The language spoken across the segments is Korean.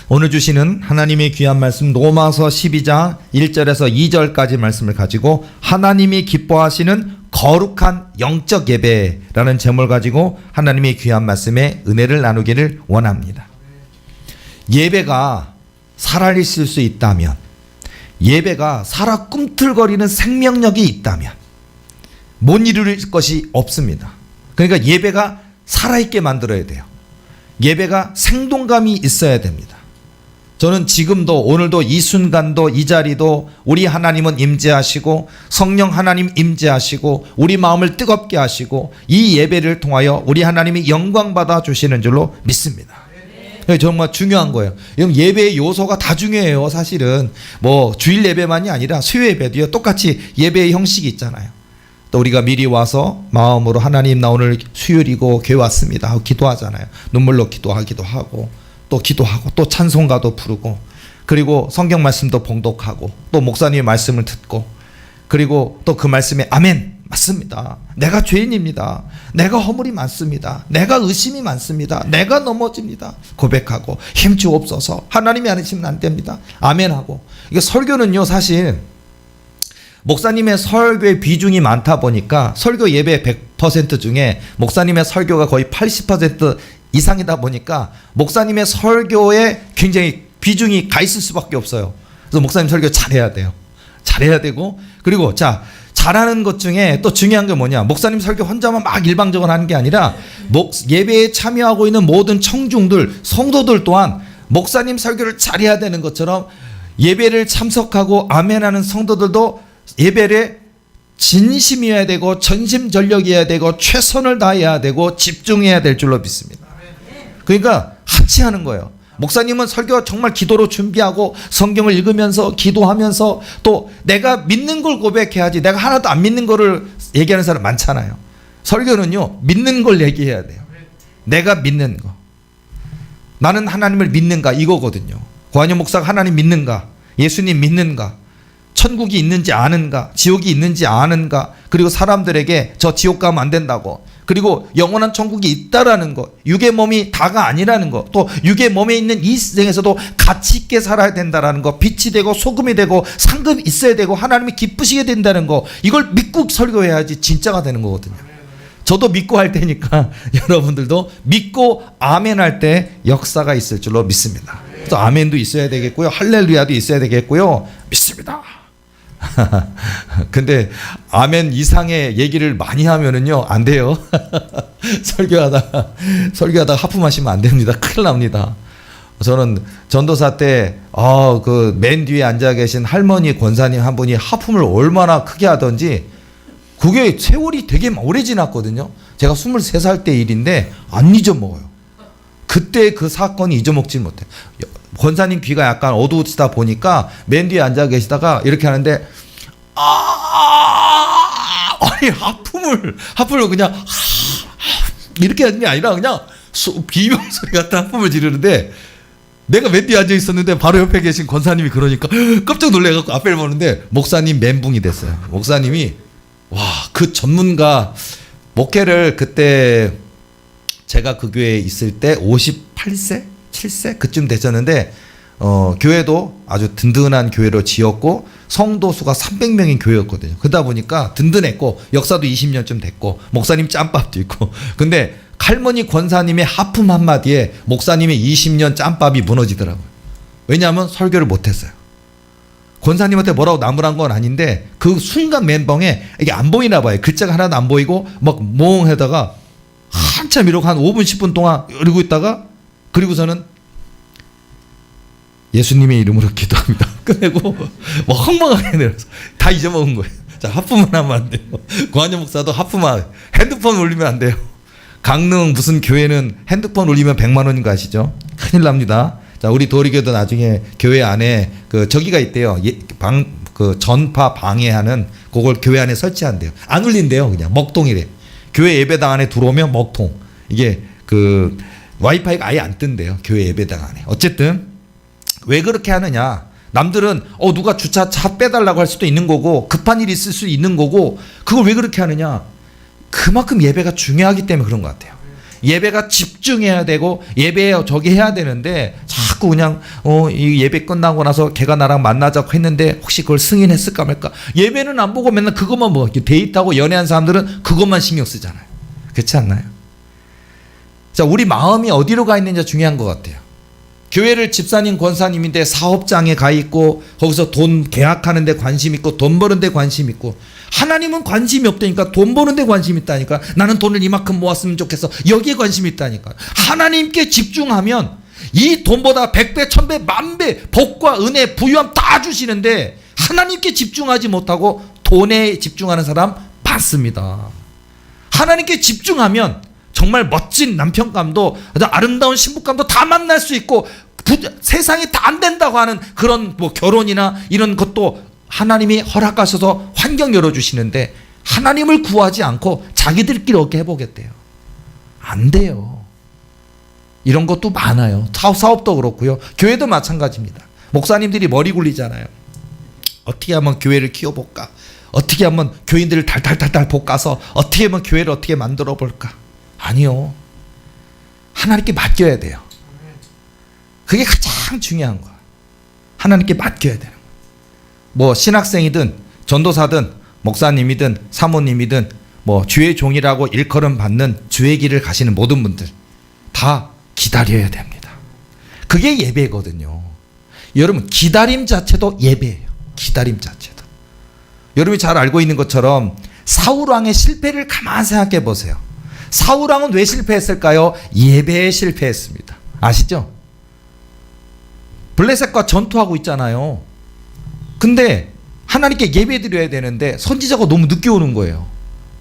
오늘 주시는 하나님의 귀한 말씀 로마서 12장 1절에서 2절까지 말씀을 가지고 하나님이 기뻐하시는 거룩한 영적 예배라는 제목을 가지고 하나님의 귀한 말씀에 은혜를 나누기를 원합니다. 예배가 살아있을 수 있다면, 예배가 살아 꿈틀거리는 생명력이 있다면 못 이룰 것이 없습니다. 그러니까 예배가 살아있게 만들어야 돼요. 예배가 생동감이 있어야 됩니다. 저는 지금도 오늘도 이 순간도 이 자리도 우리 하나님은 임재하시고 성령 하나님 임재하시고 우리 마음을 뜨겁게 하시고 이 예배를 통하여 우리 하나님이 영광 받아 주시는 줄로 믿습니다. 정말 중요한 거예요. 예배의 요소가 다 중요해요. 사실은 뭐 주일 예배만이 아니라 수요 예배도요, 똑같이 예배의 형식이 있잖아요. 또 우리가 미리 와서 마음으로 하나님 나 오늘 수요일이고 교회 왔습니다 하고 기도하잖아요. 눈물로 기도하기도 하고 또 기도하고 또 찬송가도 부르고 그리고 성경 말씀도 봉독하고 또 목사님의 말씀을 듣고 그리고 또 그 말씀에 아멘 맞습니다. 내가 죄인입니다. 내가 허물이 많습니다. 내가 의심이 많습니다. 내가 넘어집니다. 고백하고 힘주옵소서. 하나님이 아니시면 안 됩니다. 아멘하고. 이게 설교는요, 사실 목사님의 설교의 비중이 많다 보니까 설교 예배 100% 중에 목사님의 설교가 거의 80% 이상이다 보니까 목사님의 설교에 굉장히 비중이 가 있을 수밖에 없어요. 그래서 목사님 설교 잘해야 돼요. 잘해야 되고, 그리고 잘하는 것 중에 또 중요한 게 뭐냐, 목사님 설교 혼자만 막 일방적으로 하는 게 아니라 예배에 참여하고 있는 모든 청중들, 성도들 또한 목사님 설교를 잘해야 되는 것처럼 예배를 참석하고 아멘하는 성도들도 예배를 진심이어야 되고 전심전력이어야 되고 최선을 다해야 되고 집중해야 될 줄로 믿습니다. 그러니까 같이 하는 거예요. 목사님은 설교 정말 기도로 준비하고 성경을 읽으면서 기도하면서 또 내가 믿는 걸 고백해야지, 내가 하나도 안 믿는 거를 얘기하는 사람 많잖아요. 설교는요, 믿는 걸 얘기해야 돼요. 내가 믿는 거, 나는 하나님을 믿는가, 이거거든요. 고한영 목사가 하나님 믿는가, 예수님 믿는가, 천국이 있는지 아는가, 지옥이 있는지 아는가, 그리고 사람들에게 저 지옥 가면 안 된다고, 그리고 영원한 천국이 있다라는 것, 육의 몸이 다가 아니라는 것, 또 육의 몸에 있는 이 세상에서도 가치 있게 살아야 된다라는 것, 빛이 되고 소금이 되고 상급이 있어야 되고 하나님이 기쁘시게 된다는 것, 이걸 믿고 설교해야지 진짜가 되는 거거든요. 저도 믿고 할 테니까 여러분들도 믿고 아멘 할 때 역사가 있을 줄로 믿습니다. 그래서 아멘도 있어야 되겠고요, 할렐루야도 있어야 되겠고요, 믿습니다. 근데 아멘 이상의 얘기를 많이 하면은요 안 돼요. 설교하다가 하품하시면 안 됩니다. 큰일 납니다. 저는 전도사 때 그 맨 뒤에 앉아 계신 할머니 권사님 한 분이 하품을 얼마나 크게 하던지 그게 세월이 되게 오래 지났거든요. 제가 23살 때 일인데 안 잊어먹어요. 그때 그 사건이 잊어먹지 못해. 권사님 귀가 약간 어두우시다 보니까 맨 뒤에 앉아 계시다가 이렇게 하는데 아니 하품을 그냥 이렇게 하는 게 아니라 그냥 비명소리 같은 하품을 지르는데 내가 맨 뒤에 앉아 있었는데 바로 옆에 계신 권사님이 그러니까 깜짝 놀래갖고 앞을 보는데 목사님 멘붕이 됐어요. 목사님이 그 전문가 목회를 그때 제가 그 교회에 있을 때 58세? 7세? 그쯤 되셨는데 교회도 아주 든든한 교회로 지었고 성도 수가 300명인 교회였거든요. 그러다 보니까 든든했고 역사도 20년쯤 됐고 목사님 짬밥도 있고, 근데 할머니 권사님의 하품 한마디에 목사님의 20년 짬밥이 무너지더라고요. 왜냐하면 설교를 못했어요. 권사님한테 뭐라고 나무란 건 아닌데 그 순간 멘붕에 이게 안 보이나 봐요. 글자가 하나도 안 보이고 막 멍하다가 한참 이러고 한 5분 10분 동안 이러고 있다가, 그리고서는 예수님의 이름으로 기도합니다. 끝내고 뭐 황망하게 내려서 다 잊어먹은 거예요. 자, 하품만 하면 안 돼요. 고한영 목사도 하품만, 핸드폰 울리면 안 돼요. 강릉 무슨 교회는 핸드폰 울리면 100만 원인 거 아시죠? 큰일 납니다. 자, 우리 도리교도 나중에 교회 안에 저기가 있대요. 그 전파 방해하는 그걸 교회 안에 설치한대요. 안 울린대요. 그냥 먹통이래. 교회 예배당 안에 들어오면 먹통. 이게 그 와이파이가 아예 안 뜬대요. 교회 예배당 안에. 어쨌든 왜 그렇게 하느냐, 남들은 누가 주차 차 빼달라고 할 수도 있는 거고 급한 일이 있을 수 있는 거고, 그걸 왜 그렇게 하느냐, 그만큼 예배가 중요하기 때문에 그런 것 같아요. 예배가 집중해야 되고 예배에 저기 해야 되는데 자꾸 그냥 이 예배 끝나고 나서 걔가 나랑 만나자고 했는데 혹시 그걸 승인했을까 말까. 예배는 안 보고 맨날 그것만 뭐 데이트하고 연애한 사람들은 그것만 신경 쓰잖아요. 그렇지 않나요? 자, 우리 마음이 어디로 가 있는지 중요한 것 같아요. 교회를 집사님 권사님인데 사업장에 가 있고 거기서 돈 계약하는 데 관심 있고 돈 버는 데 관심 있고, 하나님은 관심이 없다니까. 돈 버는 데 관심 있다니까. 나는 돈을 이만큼 모았으면 좋겠어. 여기에 관심이 있다니까. 하나님께 집중하면 이 돈보다 100배, 1000배, 만배 복과 은혜, 부유함 다 주시는데 하나님께 집중하지 못하고 돈에 집중하는 사람 많습니다. 하나님께 집중하면 정말 멋진 남편감도 아름다운 신부감도 다 만날 수 있고 세상이 다 안 된다고 하는 그런 뭐 결혼이나 이런 것도 하나님이 허락하셔서 환경 열어주시는데 하나님을 구하지 않고 자기들끼리 어떻게 해보겠대요. 안 돼요. 이런 것도 많아요. 사업도 그렇고요. 교회도 마찬가지입니다. 목사님들이 머리 굴리잖아요. 어떻게 하면 교회를 키워볼까? 어떻게 하면 교인들을 달달달달 볶아서 어떻게 하면 교회를 어떻게 만들어 볼까? 아니요. 하나님께 맡겨야 돼요. 그게 가장 중요한 거야. 하나님께 맡겨야 되는 거야. 뭐 신학생이든 전도사든 목사님이든 사모님이든 뭐 주의 종이라고 일컬음 받는 주의 길을 가시는 모든 분들 다 기다려야 됩니다. 그게 예배거든요. 여러분, 기다림 자체도 예배예요. 기다림 자체도. 여러분이 잘 알고 있는 것처럼 사울왕의 실패를 가만히 생각해 보세요. 사울왕은 왜 실패했을까요? 예배에 실패했습니다. 아시죠? 블레셋과 전투하고 있잖아요. 근데 하나님께 예배 드려야 되는데 선지자가 너무 늦게 오는 거예요.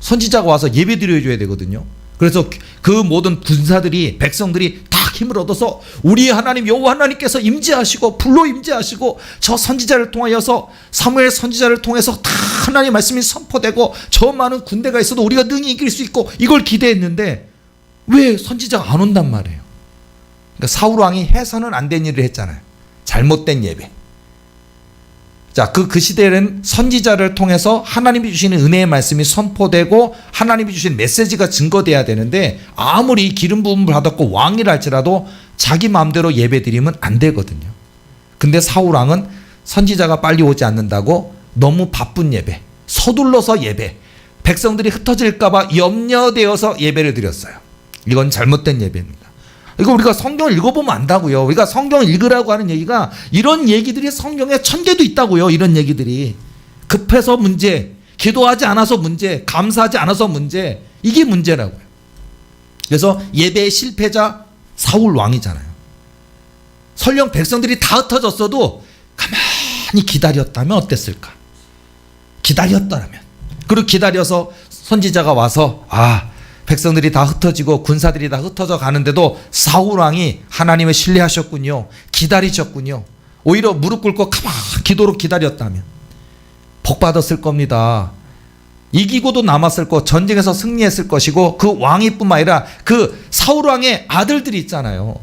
선지자가 와서 예배 드려줘야 되거든요. 그래서 그 모든 군사들이, 백성들이 다 힘을 얻어서 우리 하나님 여호와 하나님께서 임재하시고 불로 임재하시고 저 선지자를 통하여서 사무엘 선지자를 통해서 다 하나님의 말씀이 선포되고 저 많은 군대가 있어도 우리가 능히 이길 수 있고 이걸 기대했는데 왜 선지자가 안 온단 말이에요. 그러니까 사울왕이 해서는 안 된 일을 했잖아요. 잘못된 예배. 자, 그 시대에는 선지자를 통해서 하나님이 주시는 은혜의 말씀이 선포되고 하나님이 주신 메시지가 증거돼야 되는데 아무리 기름 부음을 받았고 왕이라 할지라도 자기 마음대로 예배 드리면 안 되거든요. 근데 사울왕은 선지자가 빨리 오지 않는다고 너무 바쁜 예배, 서둘러서 예배, 백성들이 흩어질까 봐 염려되어서 예배를 드렸어요. 이건 잘못된 예배입니다. 이거 우리가 성경을 읽어보면 안다고요. 우리가 성경을 읽으라고 하는 얘기가 이런 얘기들이 성경에 1000개도 있다고요. 이런 얘기들이 급해서 문제, 기도하지 않아서 문제, 감사하지 않아서 문제, 이게 문제라고요. 그래서 예배의 실패자 사울 왕이잖아요. 설령 백성들이 다 흩어졌어도 가만히 기다렸다면 어땠을까? 기다렸다면, 그리고 기다려서 선지자가 와서 백성들이 다 흩어지고 군사들이 다 흩어져 가는데도 사울왕이 하나님을 신뢰하셨군요. 기다리셨군요. 오히려 무릎 꿇고 가만히 기도로 기다렸다면 복 받았을 겁니다. 이기고도 남았을 것, 전쟁에서 승리했을 것이고 그 왕이뿐만 아니라 그 사울왕의 아들들이 있잖아요.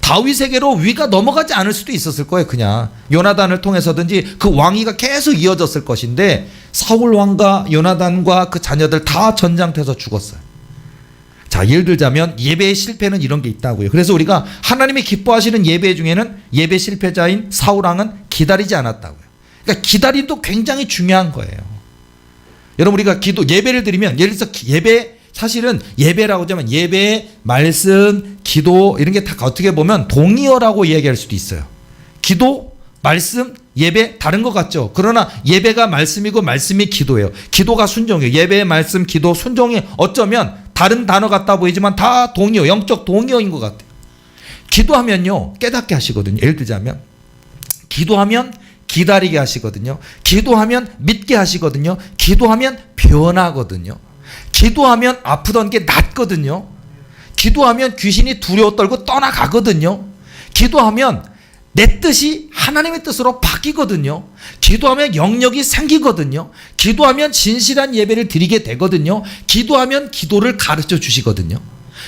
다윗에게로 위가 넘어가지 않을 수도 있었을 거예요. 그냥 요나단을 통해서든지 그 왕위가 계속 이어졌을 것인데 사울왕과 요나단과 그 자녀들 다 전장터에서 죽었어요. 자, 예를 들자면 예배의 실패는 이런 게 있다고요. 그래서 우리가 하나님이 기뻐하시는 예배 중에는 예배 실패자인 사울왕은 기다리지 않았다고요. 그러니까 기다림도 굉장히 중요한 거예요. 여러분, 우리가 예배를 드리면 예를 들어서 예배, 사실은 예배라고 하자면 예배, 말씀, 기도 이런 게 다 어떻게 보면 동의어라고 이야기할 수도 있어요. 기도, 말씀, 예배 다른 것 같죠. 그러나 예배가 말씀이고 말씀이 기도예요. 기도가 순종이에요. 예배, 말씀, 기도, 순종이 어쩌면 다른 단어 같다 보이지만 다 동의어, 영적 동의어인 것 같아요. 기도하면요 깨닫게 하시거든요. 예를 들자면 기도하면 기다리게 하시거든요. 기도하면 믿게 하시거든요. 기도하면 변하거든요. 기도하면 아프던 게 낫거든요. 기도하면 귀신이 두려워 떨고 떠나가거든요. 기도하면 내 뜻이 하나님의 뜻으로 바뀌거든요. 기도하면 영역이 생기거든요. 기도하면 진실한 예배를 드리게 되거든요. 기도하면 기도를 가르쳐 주시거든요.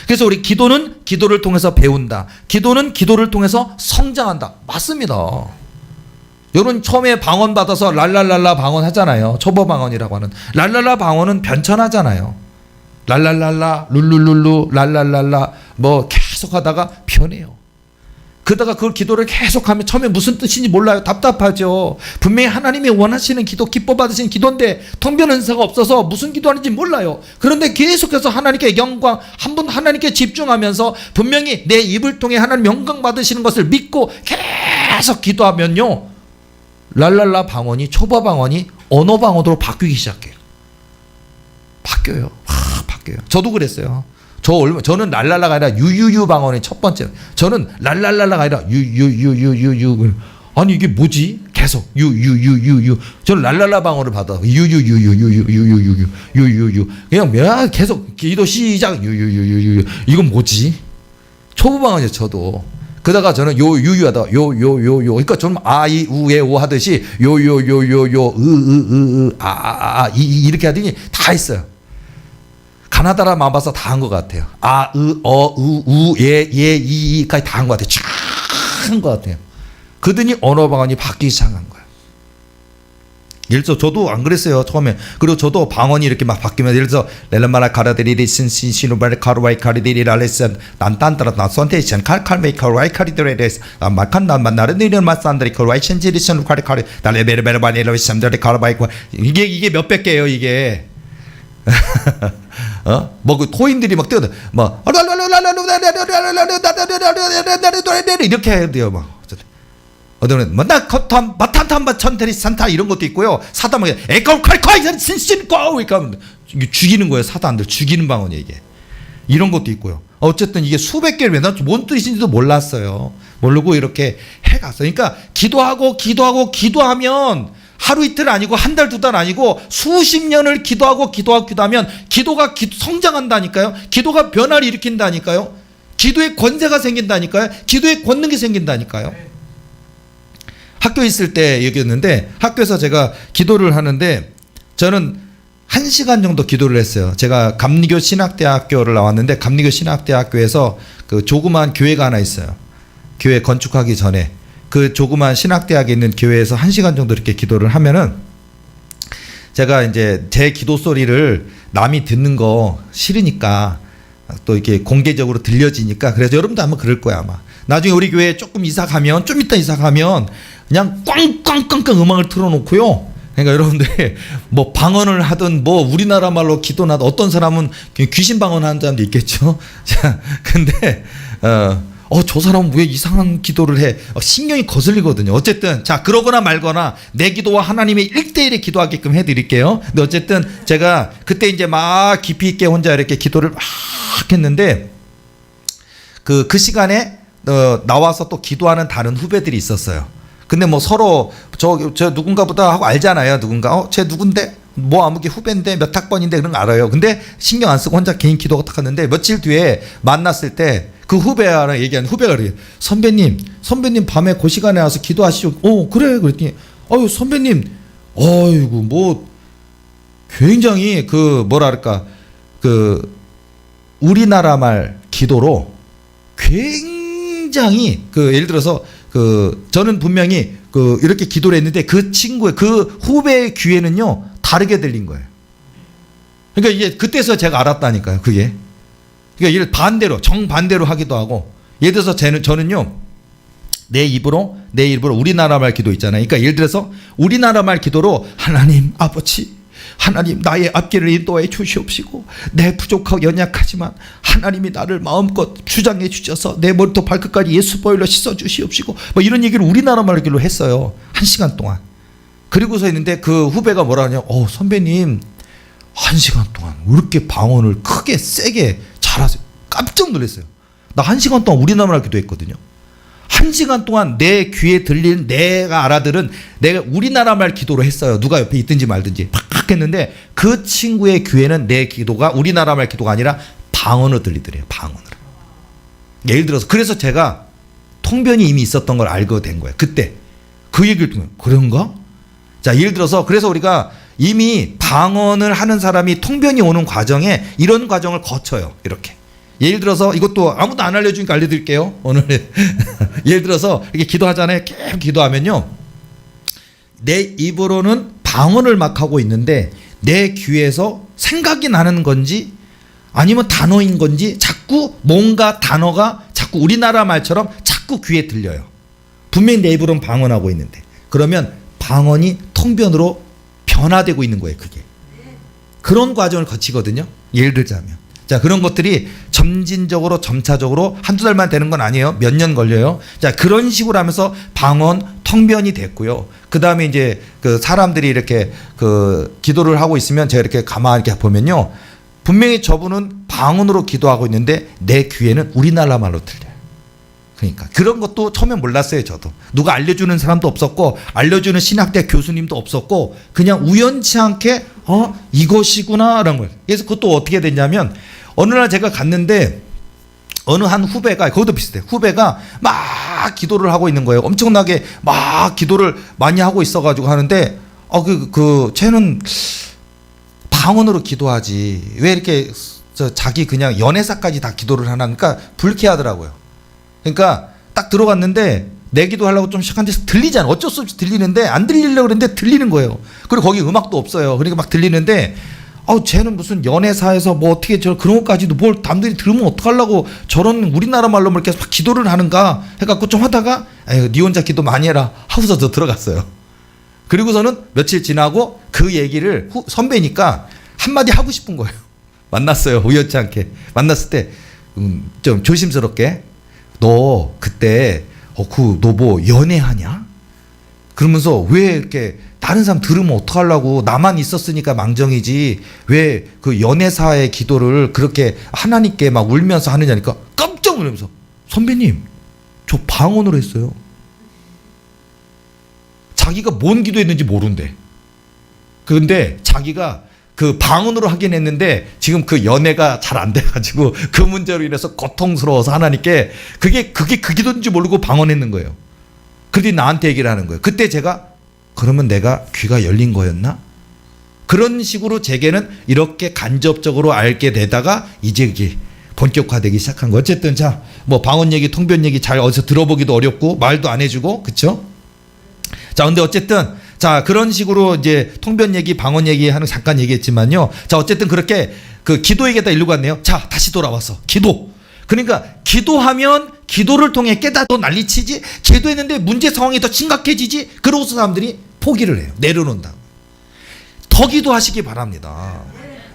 그래서 우리 기도는 기도를 통해서 배운다. 기도는 기도를 통해서 성장한다. 맞습니다. 여러분 처음에 방언 받아서 랄랄랄라 방언 하잖아요. 초보 방언이라고 하는 랄랄라 방언은 변천하잖아요. 랄랄랄라 룰룰룰루 랄랄랄라 뭐 계속 하다가 변해요. 그러다가 그걸 기도를 계속하면 처음에 무슨 뜻인지 몰라요. 답답하죠. 분명히 하나님이 원하시는 기도, 기뻐 받으시는 기도인데 통변 은사가 없어서 무슨 기도하는지 몰라요. 그런데 계속해서 하나님께 영광, 한 분 하나님께 집중하면서 분명히 내 입을 통해 하나님 영광 받으시는 것을 믿고 계속 기도하면요, 랄랄라 방언이, 초보 방언이 언어 방언으로 바뀌기 시작해요. 바뀌어요. 바뀌어요. 저도 그랬어요. 저는 랄랄라가 아니라 유유유 방언의 첫 번째. 저는 랄랄랄라가 아니라 유유유유유유. 아니 이게 뭐지? 계속 유유유유유. 저는 랄랄라 방언을 받아. 유유유유유유유유유유유. 그냥 계속 기도 시작. 유유유유유. 이건 뭐지? 초보 방언이죠. 저도. 그러다가 저는 유유하다. 요요요요. 그러니까 저는 아이 우에 오 하듯이 요요요요요 이렇게 하더니 다 했어요. 가나다라 마바사 다 한 것 같아요. 아, 이까지 다 한 것 같아요. 쫙 한 것 같아요. 그러더니 언어 방언이 바뀌기 시작한 거예요. 예를 들어서 저도 안 그랬어요 처음에. 그리고 저도 방언이 이렇게 막 바뀌면, 예를 들어서 렐라마라 카라데리리 신시누바르 카르와이 카리데리 랄레슨 난딴따라 나선테이션 칼칼메이 카르와이 카리데레스 마칸 난만나르니르 마산드리 카르와이 신지리션 카리카리 달레베르베르바니르 샴드리 카르바이. 이게 몇백 개예요 이게. 뭐 그 토인들이 막 뛰어들 막 이렇게 해야 돼요. 막 어떤 마탄 마탄탄바 천테리 산타 이런 것도 있고요. 사단 막 에컬칼칼 신신고 그러니까 죽이는 거예요. 사단들 죽이는 방언이에요 이게. 이런 것도 있고요. 어쨌든 이게 수백 개를 난 뭔 뜻인지도 몰랐어요. 모르고 이렇게 해갔어요. 그러니까 기도하면 하루 이틀 아니고 한 달 두 달 아니고 수십 년을 기도하면 기도가 성장한다니까요. 기도가 변화를 일으킨다니까요. 기도의 권세가 생긴다니까요. 기도의 권능이 생긴다니까요. 학교에 있을 때 얘기했는데, 학교에서 제가 기도를 하는데 저는 1시간 정도 기도를 했어요. 제가 감리교 신학대학교를 나왔는데, 감리교 신학대학교에서 그 조그만 교회가 하나 있어요. 교회 건축하기 전에 그 조그만 신학대학에 있는 교회에서 1시간 정도 이렇게 기도를 하면은, 제가 이제 제 기도 소리를 남이 듣는 거 싫으니까 또 이렇게 공개적으로 들려지니까, 그래서 여러분도 아마 그럴 거야 아마. 나중에 우리 교회 조금 이사 가면, 좀 이따 이사 가면 그냥 꽝꽝꽝꽝 음악을 틀어놓고요. 그러니까 여러분들 뭐 방언을 하든 뭐 우리나라 말로 기도나, 어떤 사람은 귀신 방언하는 사람도 있겠죠. 자, 근데 저 사람은 왜 이상한 기도를 해? 신경이 거슬리거든요. 어쨌든 자, 그러거나 말거나 내 기도와 하나님의 1대1에 기도하게끔 해드릴게요. 근데 어쨌든 제가 그때 이제 막 깊이 있게 혼자 이렇게 기도를 막 했는데, 그 시간에 나와서 또 기도하는 다른 후배들이 있었어요. 근데 뭐 서로 저 누군가 보다 하고 알잖아요. 누군가 쟤 누군데 뭐 아무게 후배인데 몇 학번인데 그런 거 알아요. 근데 신경 안 쓰고 혼자 개인 기도가 딱 하는데, 며칠 뒤에 만났을 때 그 후배랑 얘기하는 후배가 그래요. 선배님 밤에 그 시간에 와서 기도하시죠. 그래. 그랬더니 선배님 어이구 뭐 굉장히 그 뭐랄까 그 우리나라 말 기도로 굉장히 그 예를 들어서 그 저는 분명히 그 이렇게 기도를 했는데 그 친구의 그 후배의 귀에는요 다르게 들린 거예요. 그러니까 이게 그때서 제가 알았다니까요. 그게. 그러니까 이를 반대로 정반대로 하기도 하고, 예를 들어서 저는요 내 입으로 우리나라 말 기도 있잖아요. 그러니까 예를 들어서 우리나라 말 기도로 하나님 아버지, 하나님 나의 앞길을 인도해 주시옵시고, 내 부족하고 연약하지만 하나님이 나를 마음껏 주장해 주셔서 내 머리부터 발끝까지 예수 보혈로 씻어 주시옵시고, 뭐 이런 얘기를 우리나라 말로 했어요. 1시간 동안. 그리고서 있는데 그 후배가 뭐라 하냐, 선배님 1시간 동안 왜 이렇게 방언을 크게 세게 잘하세요. 깜짝 놀랐어요. 나 1시간 동안 우리나라 말 기도했거든요. 1시간 동안 내 귀에 들리는, 내가 알아들은, 내가 우리나라 말 기도로 했어요. 누가 옆에 있든지 말든지 팍 했는데, 그 친구의 귀에는 내 기도가 우리나라 말 기도가 아니라 방언으로 들리더래요. 방언으로. 예를 들어서 그래서 제가 통변이 이미 있었던 걸 알게 된 거예요. 그때 그 얘기를 통해 그런가? 자, 예를 들어서 그래서 우리가 이미 방언을 하는 사람이 통변이 오는 과정에 이런 과정을 거쳐요. 이렇게. 예를 들어서 이것도 아무도 안 알려주니까 알려드릴게요. 오늘 예를 들어서 이렇게 기도하잖아요. 계속 기도하면요, 내 입으로는 방언을 막 하고 있는데 내 귀에서 생각이 나는 건지 아니면 단어인 건지 자꾸 뭔가 단어가 자꾸 우리나라 말처럼 자꾸 귀에 들려요. 분명히 내 입으로는 방언하고 있는데 그러면 방언이 통변으로 변화되고 있는 거예요. 그게 그런 과정을 거치거든요. 예를 들자면 자, 그런 것들이 점진적으로 점차적으로 한두 달만 되는 건 아니에요. 몇 년 걸려요. 자, 그런 식으로 하면서 방언 통변이 됐고요. 그 다음에 이제 그 사람들이 이렇게 그 기도를 하고 있으면 제가 이렇게 가만히 이렇게 보면요. 분명히 저분은 방언으로 기도하고 있는데 내 귀에는 우리나라 말로 들려요. 그러니까 그런 것도 처음에 몰랐어요. 저도 누가 알려주는 사람도 없었고 알려주는 신학대 교수님도 없었고 그냥 우연치 않게 이것이구나 라는 걸. 그래서 그것도 어떻게 됐냐면 어느 날 제가 갔는데 어느 한 후배가 거기도 비슷해요. 후배가 막 기도를 하고 있는 거예요. 엄청나게 막 기도를 많이 하고 있어가지고 하는데 쟤는 방언으로 기도하지 왜 이렇게 자기 그냥 연애사까지 다 기도를 하나. 그러니까 불쾌하더라고요. 그러니까 딱 들어갔는데 내 기도하려고 좀 시작한 데서 들리잖아. 어쩔 수 없이 들리는데 안 들리려고 그랬는데 들리는 거예요. 그리고 거기 음악도 없어요. 그러니까 막 들리는데 쟤는 무슨 연애사에서 뭐 어떻게 그런 것까지도 뭘 남들이 들으면 어떡하려고 저런 우리나라 말로 뭐 이렇게 막 기도를 하는가 해갖고 좀 하다가 네 혼자 기도 많이 해라 하고서 저 들어갔어요. 그리고서는 며칠 지나고 그 얘기를 선배니까 한마디 하고 싶은 거예요. 만났어요. 우연치 않게 만났을 때 좀 조심스럽게 너 그때 너 뭐 연애하냐? 그러면서 왜 이렇게 다른 사람 들으면 어떡하려고 나만 있었으니까 망정이지 왜 그 연애사의 기도를 그렇게 하나님께 막 울면서 하느냐니까 깜짝 놀라면서 선배님 저 방언으로 했어요. 자기가 뭔 기도했는지 모른대. 그런데 자기가 그 방언으로 하긴 했는데 지금 그 연애가 잘 안 돼가지고 그 문제로 인해서 고통스러워서 하나님께 그게 그 기도인지 모르고 방언했는 거예요. 그랬더니 나한테 얘기를 하는 거예요. 그때 제가 그러면 내가 귀가 열린 거였나? 그런 식으로 제게는 이렇게 간접적으로 알게 되다가 이제 이게 본격화되기 시작한 거. 어쨌든 자, 뭐 방언 얘기, 통변 얘기 잘 어디서 들어보기도 어렵고 말도 안 해주고, 그렇죠? 자, 근데 어쨌든 자 그런 식으로 이제 통변 얘기, 방언 얘기 하는 잠깐 얘기했지만요. 자 어쨌든 그렇게 그 기도 얘기에다 일로 갔네요. 자 다시 돌아와서 기도. 그러니까 기도하면 기도를 통해 깨닫고 난리치지. 기도했는데 문제 상황이 더 심각해지지. 그러고서 사람들이 포기를 해요. 내려놓는다. 더 기도하시기 바랍니다.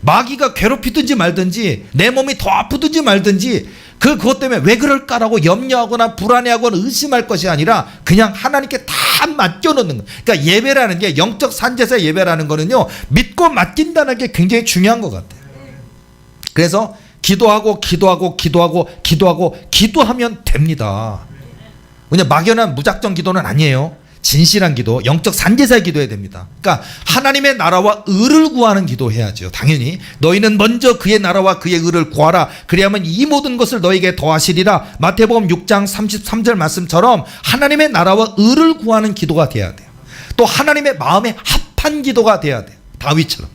마귀가 괴롭히든지 말든지 내 몸이 더 아프든지 말든지 그것 때문에 왜 그럴까라고 염려하거나 불안해하거나 의심할 것이 아니라 그냥 하나님께 다 맡겨놓는 거. 그러니까 예배라는 게 영적 산제사 예배라는 거는요 믿고 맡긴다는 게 굉장히 중요한 것 같아요. 그래서 기도하고 기도하면 됩니다. 그냥 막연한 무작정 기도는 아니에요. 진실한 기도, 영적 산제사의 기도해야 됩니다. 그러니까 하나님의 나라와 의를 구하는 기도해야죠. 당연히 너희는 먼저 그의 나라와 그의 의를 구하라. 그래야만 이 모든 것을 너에게 더하시리라. 마태복음 6장 33절 말씀처럼 하나님의 나라와 의를 구하는 기도가 돼야 돼요. 또 하나님의 마음에 합한 기도가 돼야 돼요. 다윗처럼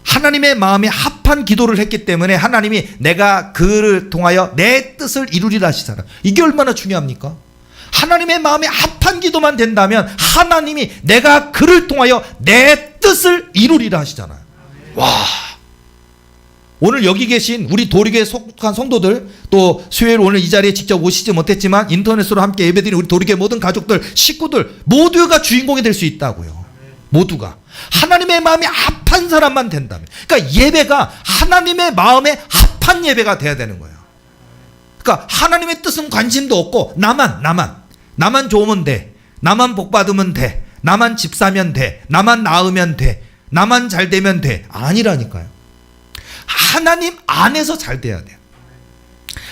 하나님의 마음에 합한 기도를 했기 때문에 하나님이 내가 그를 통하여 내 뜻을 이루리라 하시잖아요. 이게 얼마나 중요합니까? 하나님의 마음에 합한 기도만 된다면 하나님이 내가 그를 통하여 내 뜻을 이루리라 하시잖아요. 와, 오늘 여기 계신 우리 도리교에 속한 성도들, 또 수요일 오늘 이 자리에 직접 오시지 못했지만 인터넷으로 함께 예배드린 우리 도리교의 모든 가족들, 식구들 모두가 주인공이 될 수 있다고요. 모두가 하나님의 마음에 합한 사람만 된다면, 그러니까 예배가 하나님의 마음에 합한 예배가 돼야 되는 거예요. 그러니까 하나님의 뜻은 관심도 없고 나만 좋으면 돼, 나만 복 받으면 돼, 나만 집 사면 돼, 나만 낳으면 돼, 나만 잘 되면 돼. 아니라니까요. 하나님 안에서 잘 돼야 돼요.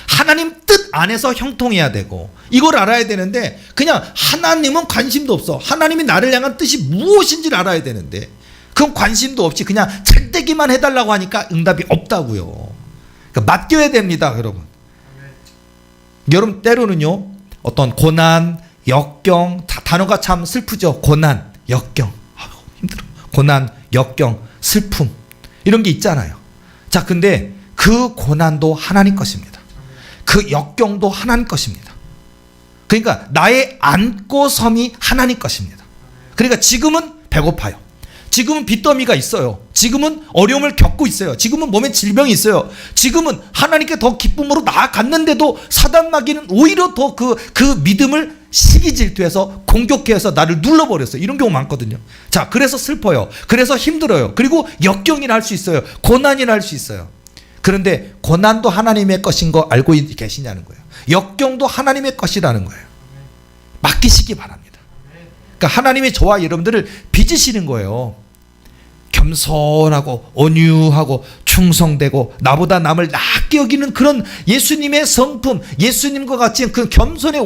하나님 뜻 안에서 형통해야 되고, 이걸 알아야 되는데 그냥 하나님은 관심도 없어. 하나님이 나를 향한 뜻이 무엇인지를 알아야 되는데 그건 관심도 없이 그냥 잘 되기만 해달라고 하니까 응답이 없다고요. 그러니까 맡겨야 됩니다, 여러분. 여러분 때로는요 어떤 고난, 역경, 단어가 참 슬프죠. 고난, 역경, 힘들어. 고난, 역경, 슬픔 이런 게 있잖아요. 자, 근데 그 고난도 하나님 것입니다. 그 역경도 하나님 것입니다. 그러니까 나의 안고 섬이 하나님 것입니다. 그러니까 지금은 배고파요. 지금은 빚더미가 있어요. 지금은 어려움을 겪고 있어요. 지금은 몸에 질병이 있어요. 지금은 하나님께 더 기쁨으로 나아갔는데도 사단 마귀는 오히려 더 그 믿음을 시기 질투해서 공격해서 나를 눌러버렸어요. 이런 경우 많거든요. 자, 그래서 슬퍼요. 그래서 힘들어요. 그리고 역경이나 할 수 있어요. 고난이나 할 수 있어요. 그런데 고난도 하나님의 것인 거 알고 계시냐는 거예요. 역경도 하나님의 것이라는 거예요. 맡기시기 바랍니다. 그러니까 하나님이 저와 여러분들을 빚으시는 거예요. 겸손하고 온유하고 충성되고 나보다 남을 낮게 여기는 그런 예수님의 성품, 예수님과 같이 그 겸손의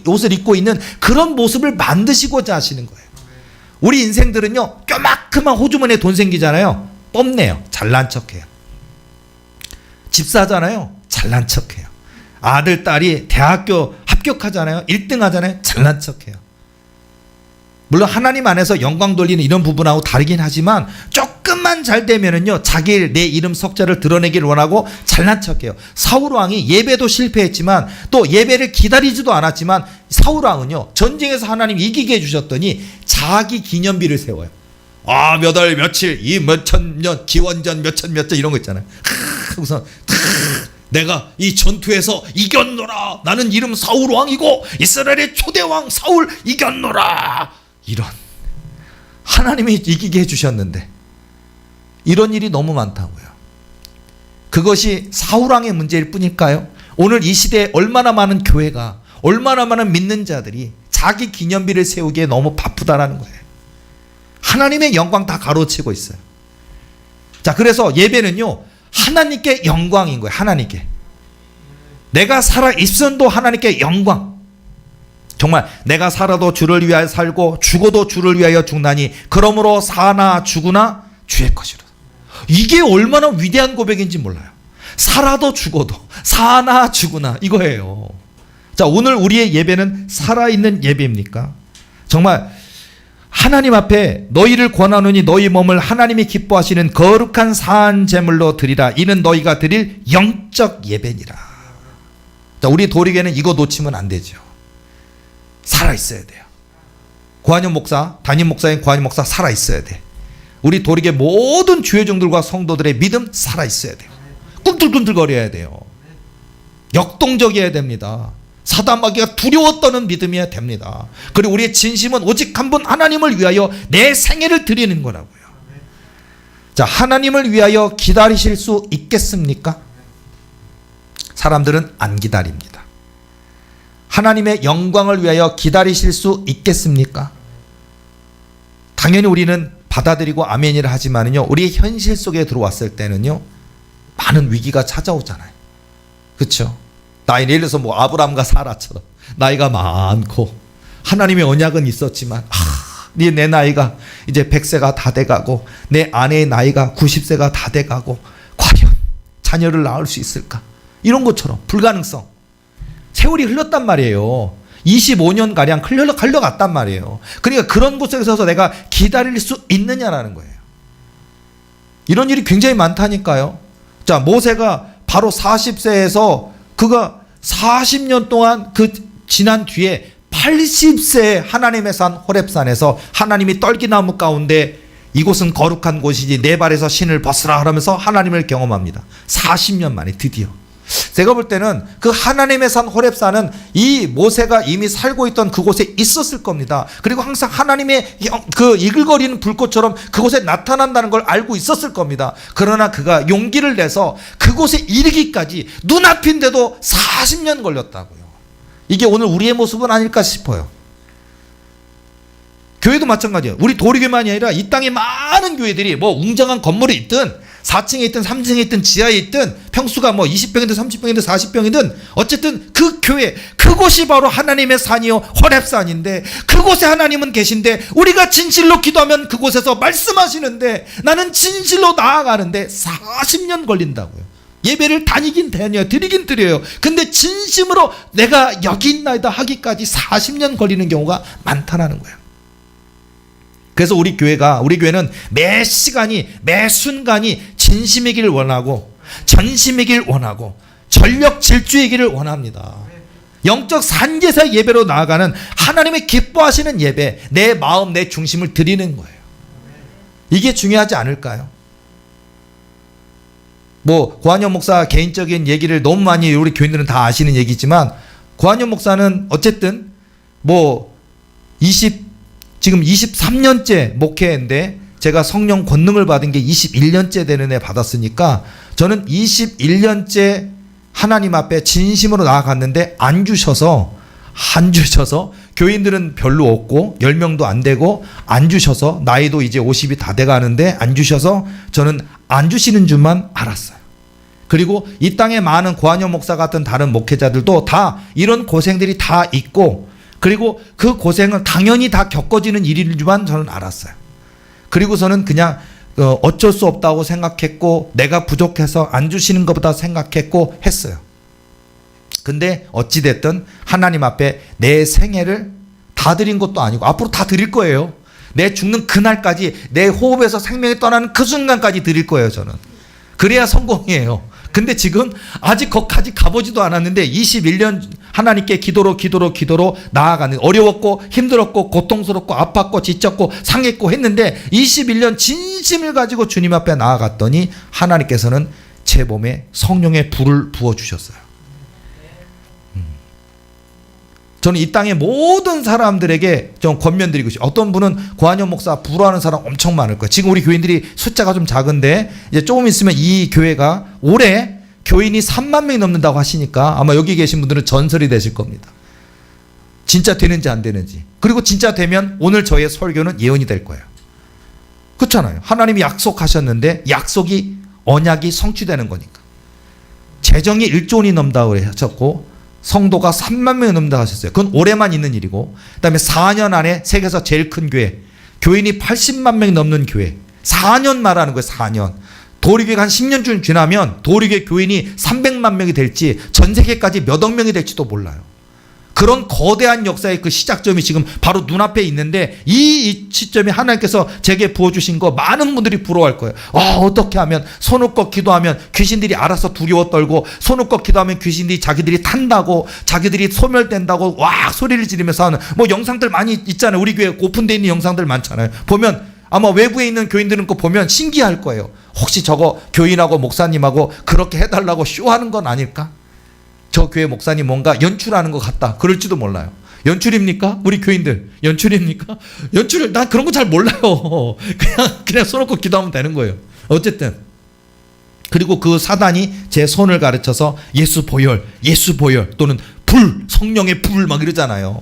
옷을 입고 있는 그런 모습을 만드시고자 하시는 거예요. 우리 인생들은요, 뼈마큼한 호주머니에 돈 생기잖아요. 뽐내요. 잘난 척해요. 집 사잖아요. 잘난 척해요. 아들, 딸이 대학교 합격하잖아요. 1등 하잖아요. 잘난 척해요. 물론 하나님 안에서 영광 돌리는 이런 부분하고 다르긴 하지만 조금만 잘 되면은요, 내 이름 석자를 드러내기를 원하고 잘난 척해요. 사울 왕이 예배도 실패했지만 또 예배를 기다리지도 않았지만 사울 왕은요, 전쟁에서 하나님 이기게 해주셨더니 자기 기념비를 세워요. 아, 몇 월 며칠 이 몇천 년 기원전 몇천 이런 거 있잖아요. 우선 내가 이 전투에서 이겼노라. 나는 이름 사울 왕이고 이스라엘의 초대 왕 사울 이겼노라. 이런 하나님이 이기게 해주셨는데 이런 일이 너무 많다고요. 그것이 사울 왕의 문제일 뿐일까요? 오늘 이 시대에 얼마나 많은 교회가, 얼마나 많은 믿는 자들이 자기 기념비를 세우기에 너무 바쁘다라는 거예요. 하나님의 영광 다 가로치고 있어요. 자, 그래서 예배는요, 하나님께 영광인 거예요. 하나님께. 내가 살아 있음도 하나님께 영광. 정말 내가 살아도 주를 위하여 살고 죽어도 주를 위하여 죽나니 그러므로 사나 죽으나 주의 것이라. 이게 얼마나 위대한 고백인지 몰라요. 살아도 죽어도 사나 죽으나 이거예요. 자, 오늘 우리의 예배는 살아있는 예배입니까? 정말 하나님 앞에 너희를 권하노니 너희 몸을 하나님이 기뻐하시는 거룩한 사한 제물로 드리라. 이는 너희가 드릴 영적 예배니라. 자, 우리 도리교회는 이거 놓치면 안 되죠. 살아있어야 돼요. 고한영 목사, 담임 목사인 고한영 목사 살아있어야 돼. 우리 도리교회 모든 주회종들과 성도들의 믿음 살아있어야 돼요. 꿈틀꿈틀거려야 돼요. 역동적이어야 됩니다. 사단 마귀가 두려워 떠는 믿음이어야 됩니다. 그리고 우리의 진심은 오직 한 분 하나님을 위하여 내 생애를 드리는 거라고요. 자, 하나님을 위하여 기다리실 수 있겠습니까? 사람들은 안 기다립니다. 하나님의 영광을 위하여 기다리실 수 있겠습니까? 당연히 우리는 받아들이고 아멘이라 하지만요, 우리의 현실 속에 들어왔을 때는요, 많은 위기가 찾아오잖아요. 그렇죠? 예를 들어서 뭐 아브라함과 사라처럼 나이가 많고 하나님의 언약은 있었지만 내 나이가 이제 100세가 다 돼가고 내 아내의 나이가 90세가 다 돼가고 과연 자녀를 낳을 수 있을까? 이런 것처럼 불가능성. 세월이 흘렀단 말이에요. 25년가량 흘러갔단 말이에요. 그러니까 그런 곳에서 내가 기다릴 수 있느냐라는 거예요. 이런 일이 굉장히 많다니까요. 자, 모세가 바로 40세에서 그가 40년 동안 지난 뒤에 80세에 하나님의 산 호렙산에서 하나님이 떨기나무 가운데 이곳은 거룩한 곳이지 내 발에서 신을 벗으라 하면서 하나님을 경험합니다. 40년 만에 드디어. 제가 볼 때는 그 하나님의 산 호렙산은 이 모세가 이미 살고 있던 그곳에 있었을 겁니다. 그리고 항상 하나님의 그 이글거리는 불꽃처럼 그곳에 나타난다는 걸 알고 있었을 겁니다. 그러나 그가 용기를 내서 그곳에 이르기까지 눈앞인데도 40년 걸렸다고요. 이게 오늘 우리의 모습은 아닐까 싶어요. 교회도 마찬가지예요. 우리 도리교만이 아니라 이 땅에 많은 교회들이 뭐 웅장한 건물이 있든 4층에 있든 3층에 있든 지하에 있든 평수가 뭐 20평이든 30평이든 40평이든 어쨌든 그 교회, 그곳이 바로 하나님의 산이요 호렙산인데 그곳에 하나님은 계신데 우리가 진실로 기도하면 그곳에서 말씀하시는데 나는 진실로 나아가는데 40년 걸린다고요. 예배를 다니긴 다녀요. 드리긴 드려요. 근데 진심으로 내가 여기 있나이다 하기까지 40년 걸리는 경우가 많다는 거예요. 그래서 우리 교회는 매 시간이, 매 순간이 진심이길 원하고, 전심이길 원하고, 전력 질주이기를 원합니다. 영적 산제사 예배로 나아가는 하나님의 기뻐하시는 예배, 내 마음, 내 중심을 드리는 거예요. 이게 중요하지 않을까요? 뭐 고한영 목사 개인적인 얘기를 너무 많이 우리 교인들은 다 아시는 얘기지만, 고한영 목사는 어쨌든 뭐 지금 23년째 목회인데, 제가 성령 권능을 받은 게 21년째 되는 애 받았으니까, 저는 21년째 하나님 앞에 진심으로 나아갔는데 안 주셔서 교인들은 별로 없고 10명도 안 되고 안 주셔서, 나이도 이제 50이 다 돼가는데 안 주셔서 저는 안 주시는 줄만 알았어요. 그리고 이 땅에 많은 고한영 목사 같은 다른 목회자들도 다 이런 고생들이 다 있고, 그리고 그 고생은 당연히 다 겪어지는 일인 줄만 저는 알았어요. 그리고서는 그냥 어쩔 수 없다고 생각했고, 내가 부족해서 안 주시는 것보다 생각했고 했어요. 근데 어찌됐든 하나님 앞에 내 생애를 다 드린 것도 아니고 앞으로 다 드릴 거예요. 내 죽는 그날까지, 내 호흡에서 생명이 떠나는 그 순간까지 드릴 거예요, 저는. 그래야 성공이에요. 근데 지금 아직 거기까지 가보지도 않았는데 21년 하나님께 기도로 나아가는, 어려웠고 힘들었고 고통스럽고 아팠고 지쳤고 상했고 했는데 21년 진심을 가지고 주님 앞에 나아갔더니 하나님께서는 제 몸에 성령의 불을 부어주셨어요. 저는 이 땅의 모든 사람들에게 좀 권면드리고 싶어요. 어떤 분은 고한영 목사 부러워하는 사람 엄청 많을 거예요. 지금 우리 교인들이 숫자가 좀 작은데 이제 조금 있으면 이 교회가 올해 교인이 3만 명이 넘는다고 하시니까 아마 여기 계신 분들은 전설이 되실 겁니다. 진짜 되는지 안 되는지. 그리고 진짜 되면 오늘 저의 설교는 예언이 될 거예요. 그렇잖아요. 하나님이 약속하셨는데 약속이, 언약이 성취되는 거니까. 재정이 1조 원이 넘다고 하셨고 성도가 3만 명이 넘는다고 하셨어요. 그건 올해만 있는 일이고, 그 다음에 4년 안에 세계에서 제일 큰 교회, 교인이 80만 명이 넘는 교회, 4년 말하는 거예요. 4년. 도리교회 한 10년쯤 지나면 도리교회 교인이 300만 명이 될지 전 세계까지 몇 억 명이 될지도 몰라요. 그런 거대한 역사의 그 시작점이 지금 바로 눈앞에 있는데, 이 시점에 하나님께서 제게 부어주신 거 많은 분들이 부러워할 거예요. 어떻게 하면, 손을 꺾 기도하면 귀신들이 알아서 두려워 떨고, 손을 꺾 기도하면 귀신들이 자기들이 탄다고, 자기들이 소멸된다고 와 소리를 지르면서 하는 뭐 영상들 많이 있잖아요. 우리 교회 오픈되어 있는 영상들 많잖아요. 보면 아마 외부에 있는 교인들은 그거 보면 신기할 거예요. 혹시 저거 교인하고 목사님하고 그렇게 해달라고 쇼하는 건 아닐까? 저 교회 목사님 뭔가 연출하는 것 같다, 그럴지도 몰라요. 연출입니까? 우리 교인들 연출입니까? 연출을, 난 그런 거 잘 몰라요. 그냥 손 놓고 기도하면 되는 거예요. 어쨌든 그리고 그 사단이 제 손을 가르쳐서 예수 보혈 또는 불, 성령의 불 막 이러잖아요.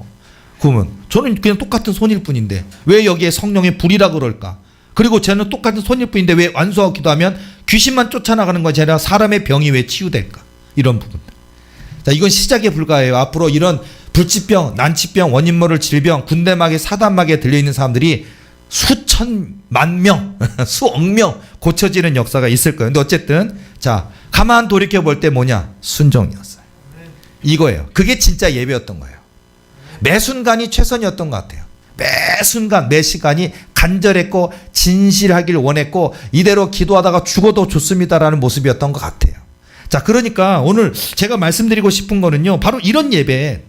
그러면 저는 그냥 똑같은 손일 뿐인데 왜 여기에 성령의 불이라 그럴까? 그리고 저는 똑같은 손일 뿐인데 왜 완수하고 기도하면 귀신만 쫓아나가는 것이 아니라 사람의 병이 왜 치유될까? 이런 부분들. 자, 이건 시작에 불과해요. 앞으로 이런 불치병, 난치병, 원인 모를 질병, 군대막에 사단막에 들려있는 사람들이 수천만 명, 수억 명 고쳐지는 역사가 있을 거예요. 근데 어쨌든 자, 가만 돌이켜 볼 때 뭐냐? 순종이었어요. 이거예요. 그게 진짜 예배였던 거예요. 매 순간이 최선이었던 것 같아요. 매 순간, 매 시간이 간절했고 진실하길 원했고 이대로 기도하다가 죽어도 좋습니다라는 모습이었던 것 같아요. 자, 그러니까 오늘 제가 말씀드리고 싶은 거는요, 바로 이런 예배,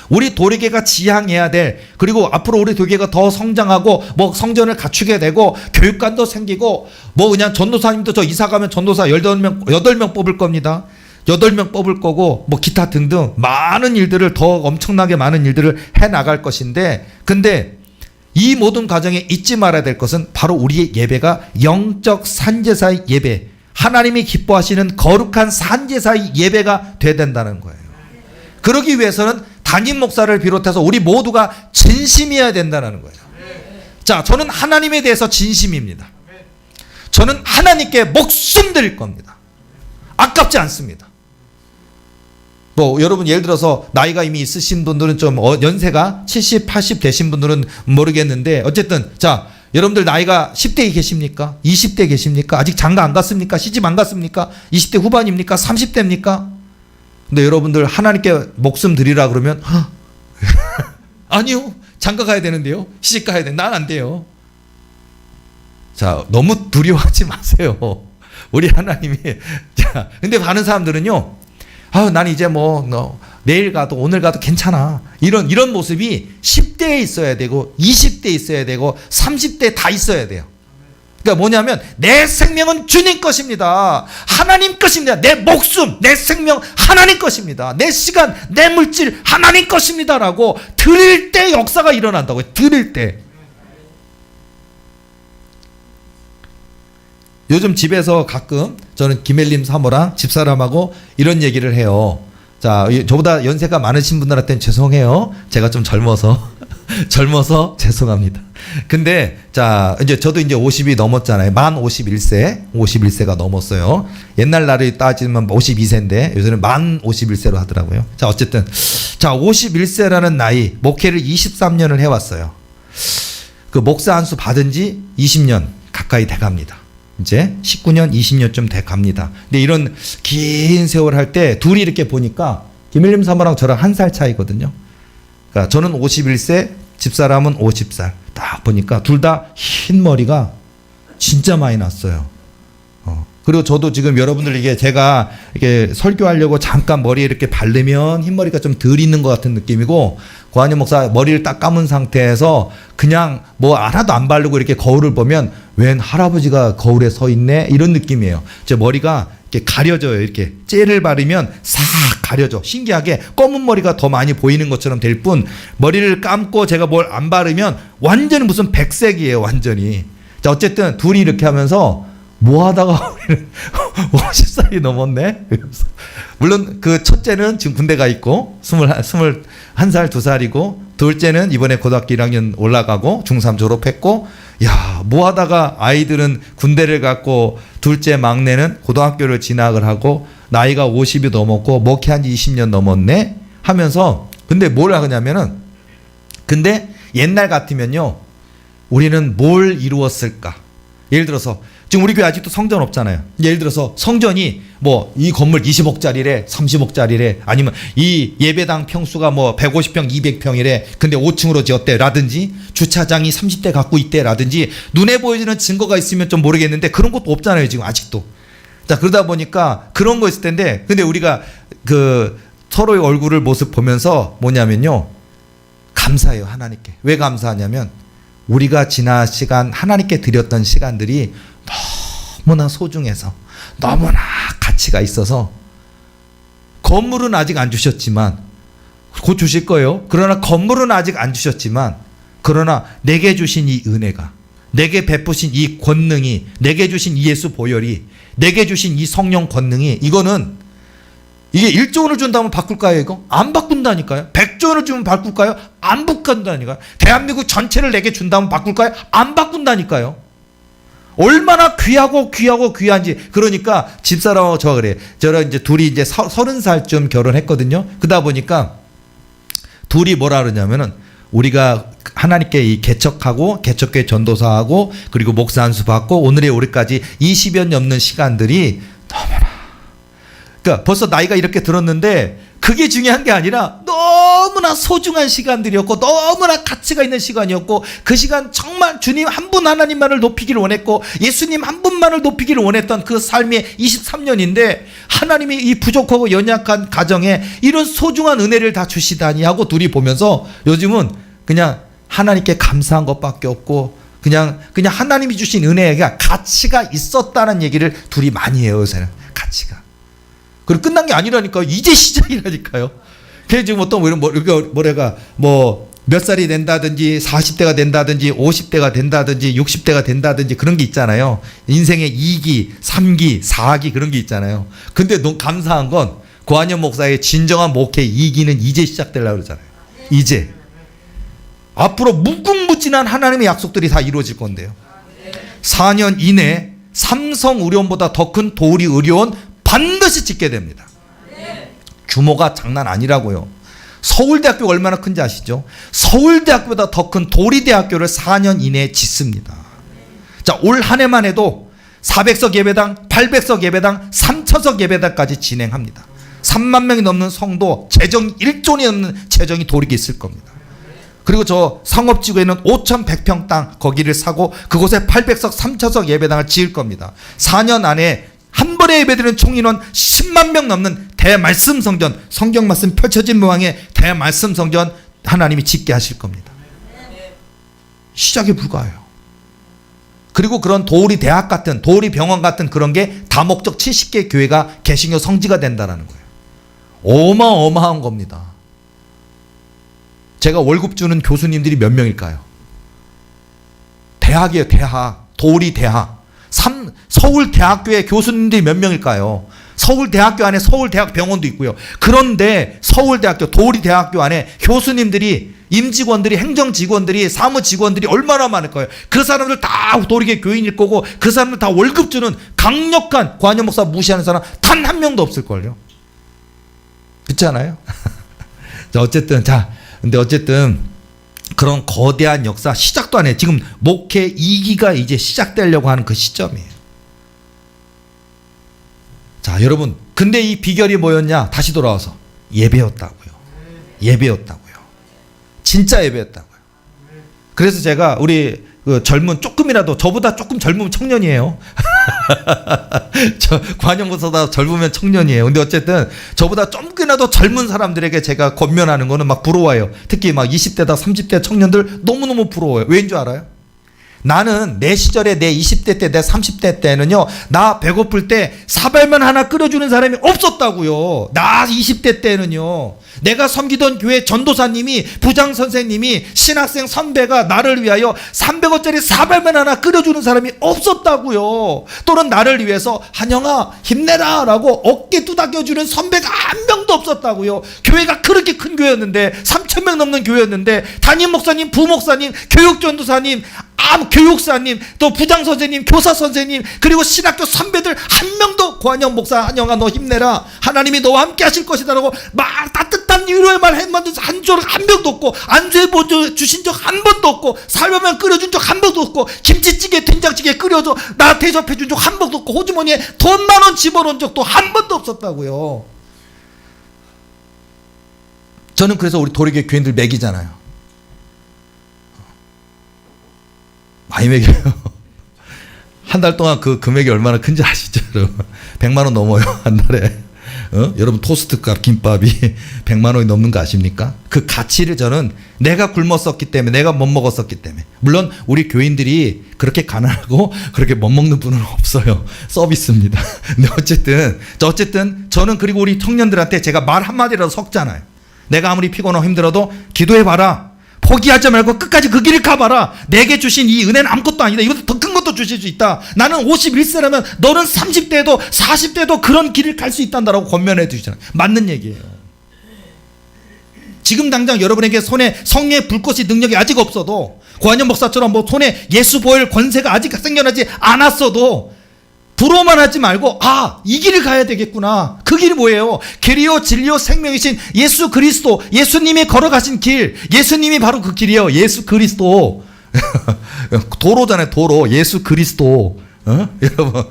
우리 도리교회가 지향해야 될, 그리고 앞으로 우리 도리교회가 더 성장하고 뭐 성전을 갖추게 되고 교육관도 생기고 뭐 그냥 전도사님도 저 이사 가면 전도사 8명 뽑을 겁니다. 8명 뽑을 거고 뭐 기타 등등 많은 일들을, 더 엄청나게 많은 일들을 해 나갈 것인데, 근데 이 모든 과정에 잊지 말아야 될 것은 바로 우리의 예배가 영적 산제사의 예배, 하나님이 기뻐하시는 거룩한 산제사의 예배가 돼야 된다는 거예요. 그러기 위해서는 담임 목사를 비롯해서 우리 모두가 진심이어야 된다는 거예요. 자, 저는 하나님에 대해서 진심입니다. 저는 하나님께 목숨 드릴 겁니다. 아깝지 않습니다. 뭐 여러분 예를 들어서 나이가 이미 있으신 분들은 좀 연세가 70, 80 되신 분들은 모르겠는데, 어쨌든 자, 여러분들 나이가 10대에 계십니까? 20대에 계십니까? 아직 장가 안 갔습니까? 시집 안 갔습니까? 20대 후반입니까? 30대입니까? 근데 여러분들 하나님께 목숨 드리라 그러면 아니요, 장가 가야 되는데요, 시집 가야 돼, 난 안 돼요. 자, 너무 두려워하지 마세요. 우리 하나님이. 자, 근데 많은 사람들은요, 난 이제 뭐 내일 가도 오늘 가도 괜찮아, 이런 모습이 10대에 있어야 되고 20대에 있어야 되고 30대에 다 있어야 돼요. 그러니까 뭐냐면 내 생명은 주님 것입니다. 하나님 것입니다. 내 목숨, 내 생명 하나님 것입니다. 내 시간, 내 물질 하나님 것입니다라고 드릴 때 역사가 일어난다고요. 드릴 때. 요즘 집에서 가끔 저는 김엘림 사모랑 집사람하고 이런 얘기를 해요. 자, 저보다 연세가 많으신 분들한테는 죄송해요. 제가 좀 젊어서 죄송합니다. 근데 자, 이제 저도 이제 50이 넘었잖아요. 만 51세가 넘었어요. 옛날 날을 따지면 52세인데 요새는 만 51세로 하더라고요. 자, 어쨌든 자, 51세라는 나이, 목회를 23년을 해왔어요. 그 목사 안수 받은 지 20년 가까이 돼갑니다. 이제 19년, 20년쯤 돼 갑니다. 근데 이런 긴 세월 할 때 둘이 이렇게 보니까 김일림 사모랑 저랑 1살 차이거든요. 그러니까 저는 51세, 집사람은 50살. 딱 보니까 둘 다 흰 머리가 진짜 많이 났어요. 그리고 저도 지금 여러분들 이게 제가 이렇게 설교하려고 잠깐 머리에 이렇게 바르면 흰머리가 좀 덜 있는 것 같은 느낌이고, 고한영 목사 머리를 딱 감은 상태에서 그냥 뭐 하나도 안 바르고 이렇게 거울을 보면 웬 할아버지가 거울에 서 있네 이런 느낌이에요. 제 머리가 이렇게 가려져요. 이렇게 젤을 바르면 싹 가려져. 신기하게 검은 머리가 더 많이 보이는 것처럼 될 뿐, 머리를 감고 제가 뭘 안 바르면 완전히 무슨 백색이에요. 완전히. 자, 어쨌든 둘이 이렇게 하면서 뭐 하다가 우리는 50살이 넘었네. 물론 그 첫째는 지금 군대 가 있고 21살, 2살이고, 둘째는 이번에 고등학교 1학년 올라가고 중3 졸업했고, 야, 뭐 하다가 아이들은 군대를 갔고 둘째 막내는 고등학교를 진학을 하고 나이가 50이 넘었고 목회한 지 20년 넘었네 하면서, 근데 뭘 하냐면은, 근데 옛날 같으면요 우리는 뭘 이루었을까? 예를 들어서 지금 우리 교회 아직도 성전 없잖아요. 예를 들어서 성전이 뭐 이 건물 20억짜리래, 30억짜리래, 아니면 이 예배당 평수가 뭐 150평, 200평이래. 근데 5층으로 지었대 라든지, 주차장이 30대 갖고 있대 라든지, 눈에 보이는 증거가 있으면 좀 모르겠는데 그런 것도 없잖아요 지금 아직도. 자, 그러다 보니까 그런 거 있을 텐데, 근데 우리가 그 서로의 얼굴을 모습 보면서 뭐냐면요, 감사해요 하나님께. 왜 감사하냐면 우리가 지난 시간 하나님께 드렸던 시간들이 너무나 소중해서, 너무나 가치가 있어서, 건물은 아직 안 주셨지만 곧 주실 거예요. 그러나 건물은 아직 안 주셨지만, 그러나 내게 주신 이 은혜가, 내게 베푸신 이 권능이, 내게 주신 이 예수 보혈이, 내게 주신 이 성령 권능이, 이거는 이게 1조 원을 준다면 바꿀까요? 이거? 안 바꾼다니까요. 100조 원을 주면 바꿀까요? 안 바꾼다니까요. 대한민국 전체를 내게 준다면 바꿀까요? 안 바꾼다니까요. 얼마나 귀한지. 그러니까 집사람하고 저 그래. 저랑 이제 둘이 이제 30살쯤 결혼했거든요. 그러다 보니까 둘이 뭐라 그러냐면은, 우리가 하나님께 이 개척하고 개척교회 전도사하고 그리고 목사 안수 받고 오늘의 우리까지 20여 년 넘는 시간들이 너무나, 그러니까 벌써 나이가 이렇게 들었는데 그게 중요한 게 아니라 너무나 소중한 시간들이었고 너무나 가치가 있는 시간이었고, 그 시간 정말 주님 한 분 하나님만을 높이기를 원했고 예수님 한 분만을 높이기를 원했던 그 삶의 23년인데, 하나님이 이 부족하고 연약한 가정에 이런 소중한 은혜를 다 주시다니 하고 둘이 보면서 요즘은 그냥 하나님께 감사한 것밖에 없고, 그냥 하나님이 주신 은혜가 가치가 있었다는 얘기를 둘이 많이 해요 요새는. 가치가. 그리고 끝난 게 아니라니까요. 이제 시작이라니까요. 그래서 지금 어떤 뭐 몇 살이 된다든지 40대가 된다든지 50대가 된다든지 60대가 된다든지 그런 게 있잖아요. 인생의 2기, 3기, 4기 그런 게 있잖아요. 근데 너무 감사한 건 고한영 목사의 진정한 목회 2기는 이제 시작되려고 그러잖아요. 이제. 앞으로 무궁무진한 하나님의 약속들이 다 이루어질 건데요. 4년 이내에 삼성의료원보다 더 큰 도리의료원 반드시 짓게 됩니다. 규모가 장난 아니라고요. 서울대학교가 얼마나 큰지 아시죠? 서울대학교보다 더 큰 도리대학교를 4년 이내에 짓습니다. 자, 올 한 해만 해도 400석 예배당, 800석 예배당, 3,000석 예배당까지 진행합니다. 3만 명이 넘는 성도, 재정 1조 원이 넘는 재정이 도리게 있을 겁니다. 그리고 저 상업지구에는 5,100평 땅 거기를 사고 그곳에 800석, 3,000석 예배당을 지을 겁니다. 4년 안에 한 번에 예배드리는 총인원 10만 명 넘는 대말씀 성전, 성경 말씀 펼쳐진 모양의 대말씀 성전 하나님이 짓게 하실 겁니다. 시작에 불과해요. 그리고 그런 도우리 대학 같은, 도우리 병원 같은 그런 게 다목적 70개 교회가 개신교 성지가 된다는 거예요. 어마어마한 겁니다. 제가 월급 주는 교수님들이 몇 명일까요? 대학이에요, 대학. 도우리 대학. 서울대학교의 교수님들이 몇 명일까요? 서울대학교 안에 서울대학병원도 있고요. 그런데 서울대학교, 도우리대학교 안에 교수님들이, 임직원들이, 행정직원들이, 사무직원들이 얼마나 많을 거예요. 그 사람들 다 도리계 교인일 거고 그 사람들 다 월급 주는 강력한 관현 목사 무시하는 사람 단 한 명도 없을걸요. 그렇지 않아요? 근데 어쨌든 그런 거대한 역사 시작도 안 해요. 지금 목회 2기가 이제 시작되려고 하는 그 시점이에요. 자, 여러분, 근데 이 비결이 뭐였냐? 다시 돌아와서 예배였다고요. 예배였다고요. 진짜 예배였다고요. 그래서 제가 우리 그 젊은, 조금이라도 저보다 조금 젊으면 청년이에요. 저 관영부서다 젊으면 청년이에요. 근데 어쨌든 저보다 조금이라도 젊은 사람들에게 제가 권면하는 거는 막 부러워요. 특히 막 20대다 30대 청년들 너무너무 부러워요. 왜인 줄 알아요? 나는 내 시절에, 내 20대 때, 내 30대 때는요, 나 배고플 때 사발면 하나 끓여주는 사람이 없었다고요. 나 20대 때는요, 내가 섬기던 교회 전도사님이, 부장 선생님이, 신학생 선배가 나를 위하여 300원짜리 사발면 하나 끓여주는 사람이 없었다고요. 또는 나를 위해서 한영아 힘내라 라고 어깨 두닥여주는 선배가 한 명도 없었다고요. 교회가 그렇게 큰 교회였는데, 3,000명 넘는 교회였는데, 담임 목사님, 부목사님, 교육전도사님, 교육사님, 또 부장 선생님, 교사 선생님, 그리고 신학교 선배들 한 명도 관영 목사 한영아 너 힘내라, 하나님이 너와 함께 하실 것이다라고 막 따뜻한 위로의 말 한번 한 명도 없고, 안수해 주신 적 한 번도 없고, 살려면 끓여준 적 한 번도 없고, 김치찌개 된장찌개 끓여줘 나 대접해 준 적 한 번도 없고, 호주머니에 돈 10,000원 집어넣은 적도 한 번도 없었다고요. 저는 그래서 우리 도리교회 교인들 먹이잖아요. 많이 먹여요. 한 달 동안 그 금액이 얼마나 큰지 아시죠, 여러분? 100만 원 넘어요, 한 달에. 여러분 토스트 값, 김밥이 100만 원이 넘는 거 아십니까? 그 가치를 저는 내가 굶었었기 때문에, 내가 못 먹었었기 때문에. 물론 우리 교인들이 그렇게 가난하고 그렇게 못 먹는 분은 없어요. 서비스입니다. 근데 어쨌든 저는, 그리고 우리 청년들한테 제가 말 한마디라도 섞잖아요. 내가 아무리 피곤하고 힘들어도 기도해봐라. 포기하지 말고 끝까지 그 길을 가봐라. 내게 주신 이 은혜는 아무것도 아니다. 이것도 더 큰 것도 주실 수 있다. 나는 51세라면 너는 30대에도 40대에도 그런 길을 갈 수 있단다라고 권면해 주시잖아요. 맞는 얘기예요. 지금 당장 여러분에게 손에 성령의 불꽃이 능력이 아직 없어도, 고한영 목사처럼 뭐 손에 예수 보혈 권세가 아직 생겨나지 않았어도 부러워만 하지 말고, 이 길을 가야 되겠구나. 그 길이 뭐예요? 길이요 진리요 생명이신 예수 그리스도, 예수님이 걸어가신 길, 예수님이 바로 그 길이에요. 예수 그리스도. 도로잖아요, 도로. 예수 그리스도. 여러분,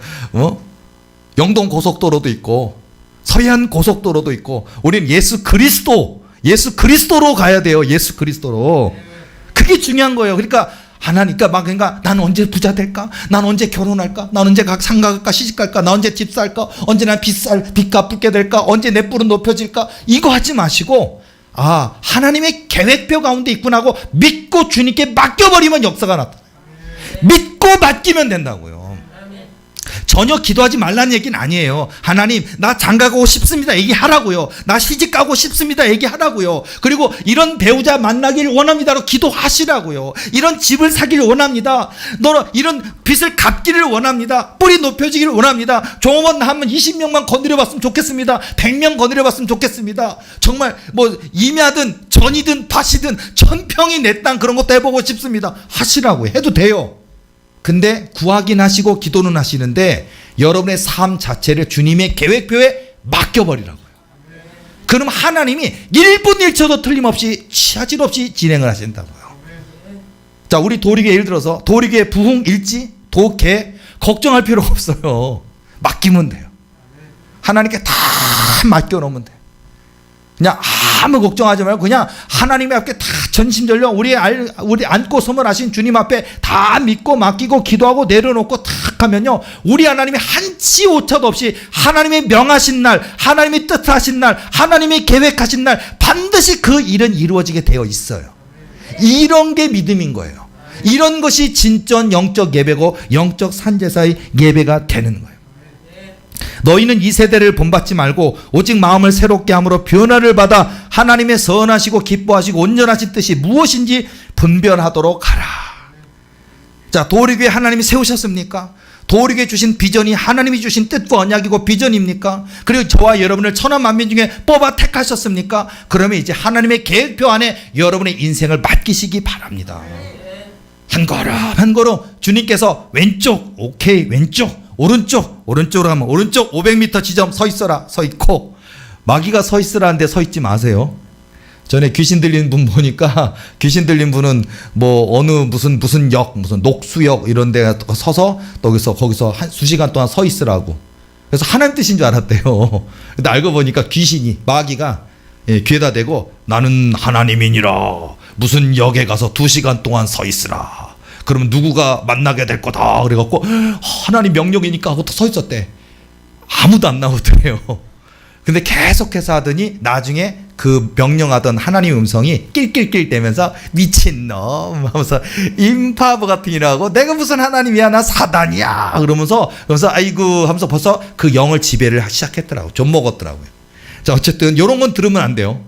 영동 고속도로도 있고 서해안 고속도로도 있고, 우리는 예수 그리스도로 가야 돼요. 예수 그리스도로. 그게 중요한 거예요. 그러니까 그러니까 난 언제 부자 될까? 난 언제 결혼할까? 난 언제 상가 갈까? 시집 갈까? 난 언제 집 살까? 언제 난 빚 갚게 될까? 언제 내 뿔은 높여질까? 이거 하지 마시고, 하나님의 계획표 가운데 있구나 하고 믿고 주님께 맡겨버리면 역사가 나타나요. 믿고 맡기면 된다고요. 전혀 기도하지 말라는 얘기는 아니에요. 하나님, 나 장가가고 싶습니다 얘기하라고요. 나 시집가고 싶습니다 얘기하라고요. 그리고 이런 배우자 만나기를 원합니다로 기도하시라고요. 이런 집을 사기를 원합니다. 너는 이런 빚을 갚기를 원합니다. 뿔이 높여지기를 원합니다. 종업원 하면 20명만 건드려봤으면 좋겠습니다. 100명 건드려봤으면 좋겠습니다. 정말 뭐 임야든 전이든 밭이든 천평이 내 땅 그런 것도 해보고 싶습니다. 하시라고요. 해도 돼요. 근데 구하긴 하시고 기도는 하시는데 여러분의 삶 자체를 주님의 계획표에 맡겨버리라고요. 그럼 하나님이 1분 1초도 틀림없이 차질 없이 진행을 하신다고요. 자, 우리 도리교회 예를 들어서 도리교회 부흥 일지 도계 걱정할 필요 없어요. 맡기면 돼요. 하나님께 다 맡겨놓으면 돼요. 그냥 아무 걱정하지 말고 그냥 하나님 앞에 다 전심전력 우리 안고 서물하신 주님 앞에 다 믿고 맡기고 기도하고 내려놓고 탁 하면요, 우리 하나님이 한치 오차도 없이 하나님의 명하신 날, 하나님의 뜻하신 날, 하나님의 계획하신 날 반드시 그 일은 이루어지게 되어 있어요. 이런 게 믿음인 거예요. 이런 것이 진전 영적 예배고 영적 산제사의 예배가 되는 거예요. 너희는 이 세대를 본받지 말고 오직 마음을 새롭게 함으로 변화를 받아 하나님의 선하시고 기뻐하시고 온전하신 뜻이 무엇인지 분별하도록 하라. 자, 도리교회 하나님이 세우셨습니까? 도리교회 주신 비전이 하나님이 주신 뜻과 언약이고 비전입니까? 그리고 저와 여러분을 천하 만민 중에 뽑아 택하셨습니까? 그러면 이제 하나님의 계획표 안에 여러분의 인생을 맡기시기 바랍니다. 한 걸음 한 걸음 주님께서 왼쪽 오케이 왼쪽 오른쪽으로 가면 오른쪽 500m 지점 서 있어라 서 있고, 마귀가 서 있으라는데 서 있지 마세요. 전에 귀신 들린 분 보니까 귀신 들린 분은 뭐 어느 무슨 역 무슨 녹수역 이런 데 서서 거기서 한 수시간 동안 서 있으라고. 그래서 하나님 뜻인 줄 알았대요. 근데 알고 보니까 귀신이 마귀가 귀에다 대고 나는 하나님이니라 무슨 역에 가서 2시간 동안 서 있으라. 그러면 누구가 만나게 될 거다. 그래갖고 하나님 명령이니까 하고 서 있었대. 아무도 안 나오더래요. 근데 계속해서 하더니 나중에 그 명령하던 하나님의 음성이 낄낄낄대면서 미친놈 하면서 임파브 같은 일하고 내가 무슨 하나님이야 나 사단이야 그러면서 아이고 하면서 벌써 그 영을 지배를 시작했더라고요. 좀 먹었더라고요. 자, 어쨌든 이런 건 들으면 안 돼요.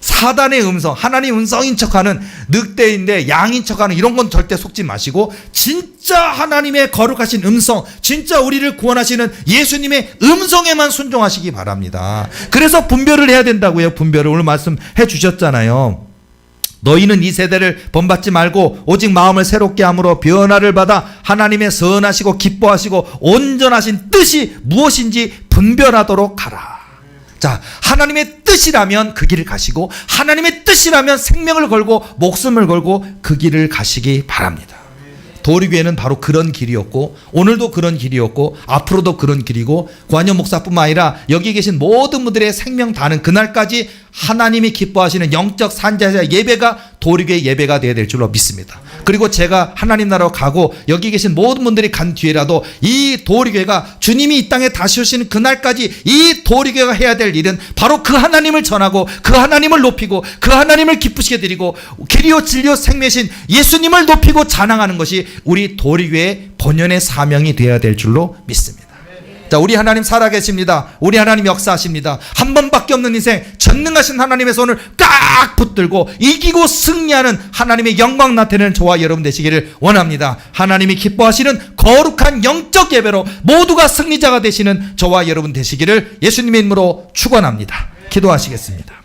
사단의 음성, 하나님 음성인 척하는 늑대인데 양인 척하는 이런 건 절대 속지 마시고 진짜 하나님의 거룩하신 음성, 진짜 우리를 구원하시는 예수님의 음성에만 순종하시기 바랍니다. 그래서 분별을 해야 된다고요. 분별을 오늘 말씀해 주셨잖아요. 너희는 이 세대를 본받지 말고 오직 마음을 새롭게 함으로 변화를 받아 하나님의 선하시고 기뻐하시고 온전하신 뜻이 무엇인지 분별하도록 하라. 자, 하나님의 뜻이라면 그 길을 가시고 하나님의 뜻이라면 생명을 걸고 목숨을 걸고 그 길을 가시기 바랍니다. 도리교회는 바로 그런 길이었고 오늘도 그런 길이었고 앞으로도 그런 길이고 구한영 목사뿐만 아니라 여기 계신 모든 분들의 생명 다하는 그날까지 하나님이 기뻐하시는 영적 산제사 예배가 도리교회 예배가 되어야 될 줄로 믿습니다. 그리고 제가 하나님 나라로 가고 여기 계신 모든 분들이 간 뒤에라도 이 도리교회가 주님이 이 땅에 다시 오시는 그날까지 이 도리교회가 해야 될 일은 바로 그 하나님을 전하고 그 하나님을 높이고 그 하나님을 기쁘시게 드리고 길이요 진리요 생명이신 예수님을 높이고 찬양하는 것이 우리 도리교회의 본연의 사명이 되어야 될 줄로 믿습니다. 자, 우리 하나님 살아계십니다. 우리 하나님 역사하십니다. 한 번밖에 없는 인생 전능하신 하나님의 손을 깍 붙들고 이기고 승리하는 하나님의 영광 나타내는 저와 여러분 되시기를 원합니다. 하나님이 기뻐하시는 거룩한 영적 예배로 모두가 승리자가 되시는 저와 여러분 되시기를 예수님의 이름으로 축원합니다. 기도하시겠습니다.